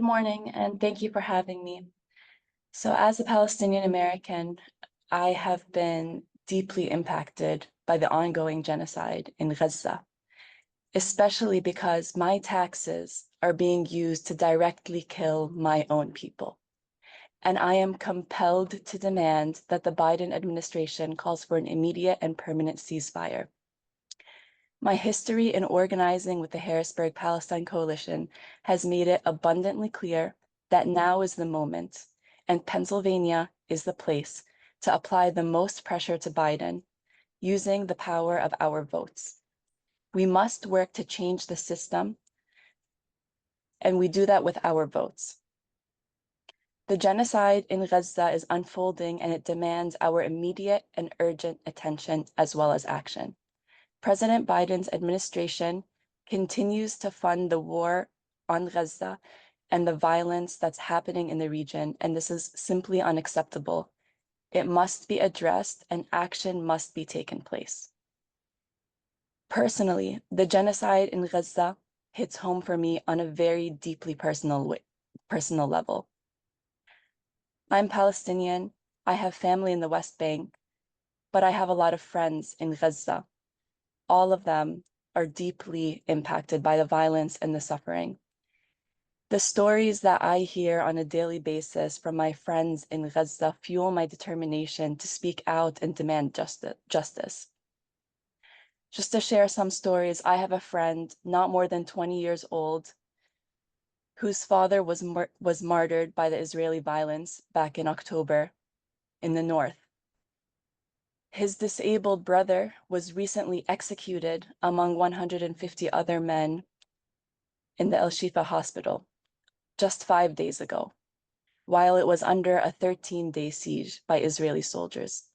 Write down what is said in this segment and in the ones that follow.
morning, and thank you for having me. So, as a Palestinian American, I have been deeply impacted by the ongoing genocide in Gaza, especially because my taxes are being used to directly kill my own people. And I am compelled to demand that the Biden administration calls for an immediate and permanent ceasefire. My history in organizing with the Harrisburg Palestine Coalition has made it abundantly clear that now is the moment, and Pennsylvania is the place to apply the most pressure to Biden using the power of our votes. We must work to change the system, and we do that with our votes. The genocide in Gaza is unfolding, and it demands our immediate and urgent attention as well as action. President Biden's administration continues to fund the war on Gaza and the violence that's happening in the region, and this is simply unacceptable. It must be addressed and action must be taken place. Personally, the genocide in Gaza hits home for me on a very deeply personal level. I'm Palestinian, I have family in the West Bank, but I have a lot of friends in Gaza. All of them are deeply impacted by the violence and the suffering. The stories that I hear on a daily basis from my friends in Gaza fuel my determination to speak out and demand justice. Just to share some stories, I have a friend not more than 20 years old whose father was martyred by the Israeli violence back in October in the north. His disabled brother was recently executed among 150 other men in the El Shifa hospital just 5 days ago, while it was under a 13-day siege by Israeli soldiers.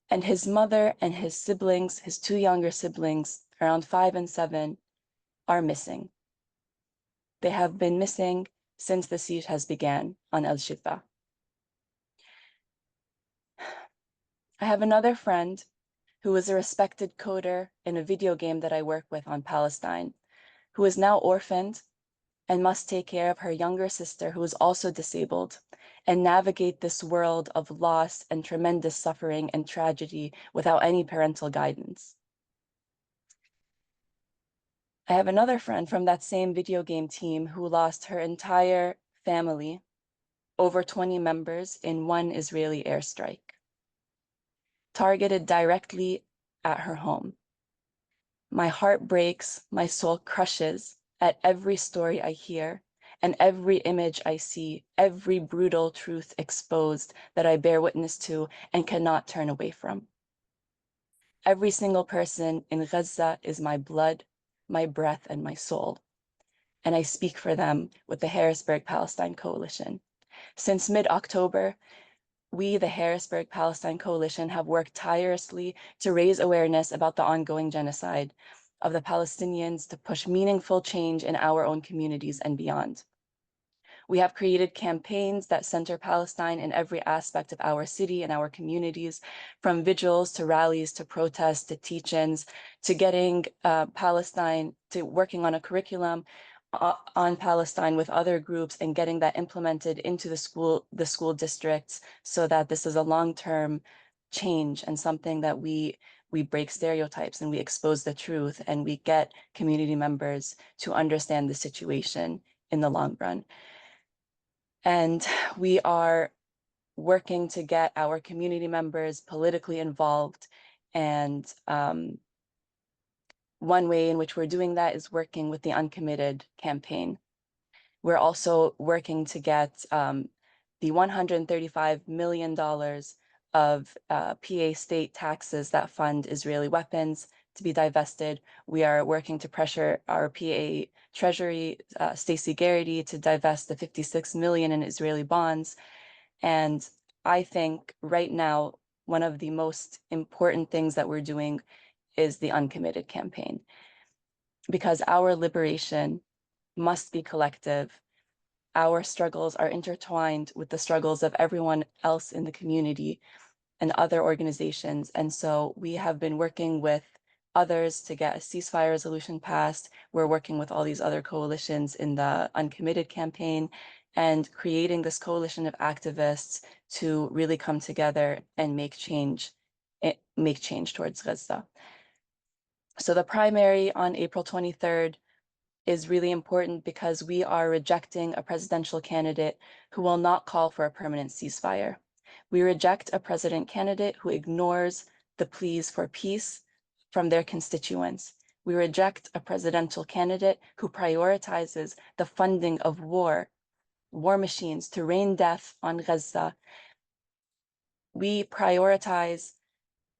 And his mother and his siblings, his two younger siblings, around 5 and 7, are missing. They have been missing since the siege has begun on El Shifa. I have another friend who is a respected coder in a video game that I work with on Palestine, who is now orphaned and must take care of her younger sister who is also disabled and navigate this world of loss and tremendous suffering and tragedy without any parental guidance. I have another friend from that same video game team who lost her entire family, over 20 members, in one Israeli airstrike, targeted directly at her home. My heart breaks, my soul crushes at every story I hear and every image I see, every brutal truth exposed that I bear witness to and cannot turn away from. Every single person in Gaza is my blood, my breath, and my soul. And I speak for them with the Harrisburg Palestine Coalition. Since mid-October, we, the Harrisburg Palestine Coalition, have worked tirelessly to raise awareness about the ongoing genocide of the Palestinians, to push meaningful change in our own communities and beyond. We have created campaigns that center Palestine in every aspect of our city and our communities, from vigils to rallies to protests to teach-ins to getting Palestine, to working on a curriculum on Palestine with other groups and getting that implemented into the school districts, so that this is a long-term change and something that we break stereotypes and we expose the truth and we get community members to understand the situation in the long run. And we are working to get our community members politically involved. And one way in which we're doing that is working with the Uncommitted campaign. We're also working to get the $135 million of PA state taxes that fund Israeli weapons to be divested. We are working to pressure our PA Treasury, Stacey Garrity, to divest the $56 million in Israeli bonds. And I think right now, one of the most important things that we're doing is the Uncommitted campaign, because our liberation must be collective. Our struggles are intertwined with the struggles of everyone else in the community and other organizations. And so we have been working with others to get a ceasefire resolution passed. We're working with all these other coalitions in the Uncommitted campaign and creating this coalition of activists to really come together and make change towards Gaza. So the primary on April 23rd is really important because we are rejecting a presidential candidate who will not call for a permanent ceasefire. We reject a president candidate who ignores the pleas for peace from their constituents. We reject a presidential candidate who prioritizes the funding of war machines to rain death on Gaza. We prioritize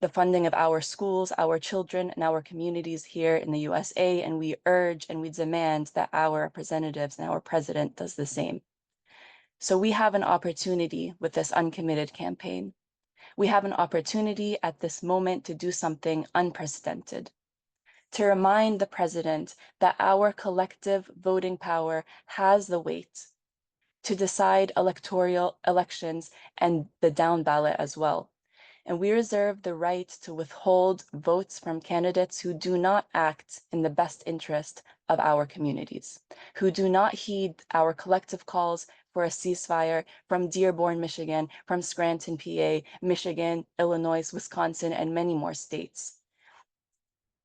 the funding of our schools, our children, and our communities here in the USA, and we urge and we demand that our representatives and our president does the same. So we have an opportunity with this Uncommitted campaign. We have an opportunity at this moment to do something unprecedented, to remind the president that our collective voting power has the weight to decide electoral elections and the down ballot as well. And we reserve the right to withhold votes from candidates who do not act in the best interest of our communities, who do not heed our collective calls for a ceasefire from Dearborn, Michigan, from Scranton, PA, Michigan, Illinois, Wisconsin, and many more states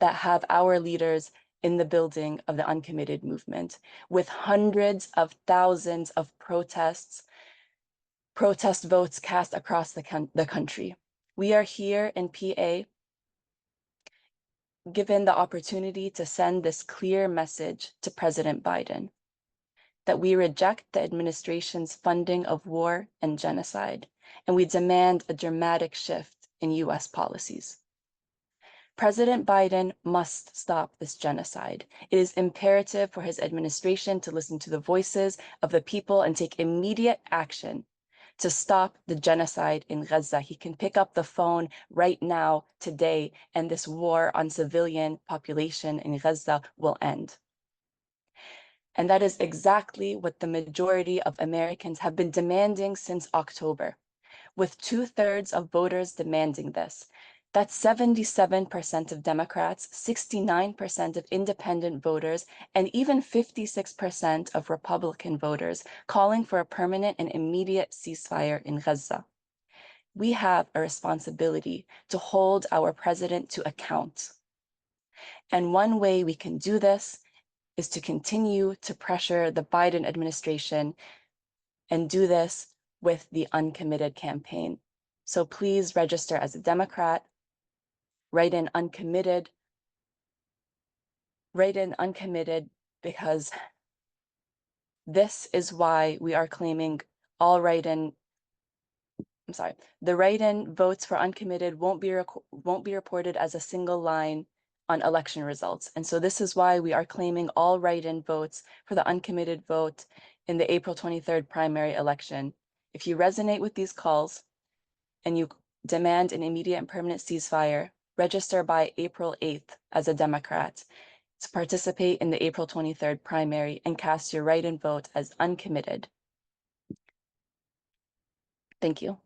that have our leaders in the building of the Uncommitted movement, with hundreds of thousands of protest votes cast across the country. We are here in PA given the opportunity to send this clear message to President Biden that we reject the administration's funding of war and genocide, and we demand a dramatic shift in US policies. President Biden must stop this genocide. It is imperative for his administration to listen to the voices of the people and take immediate action to stop the genocide in Gaza. He can pick up the phone right now, today, and this war on civilian population in Gaza will end. And that is exactly what the majority of Americans have been demanding since October, with 2/3 of voters demanding this. That's 77% of Democrats, 69% of independent voters, and even 56% of Republican voters calling for a permanent and immediate ceasefire in Gaza. We have a responsibility to hold our president to account. And one way we can do this is to continue to pressure the Biden administration and do this with the Uncommitted campaign. So please register as a Democrat. Write in Uncommitted. Write in Uncommitted because this is why we are claiming all write-in. The write-in votes for Uncommitted won't be reported as a single line on election results. And so this is why we are claiming all write-in votes for the Uncommitted vote in the April 23rd primary election. If you resonate with these calls and you demand an immediate and permanent ceasefire, register by April 8th as a Democrat to participate in the April 23rd primary and cast your write-in vote as Uncommitted. Thank you.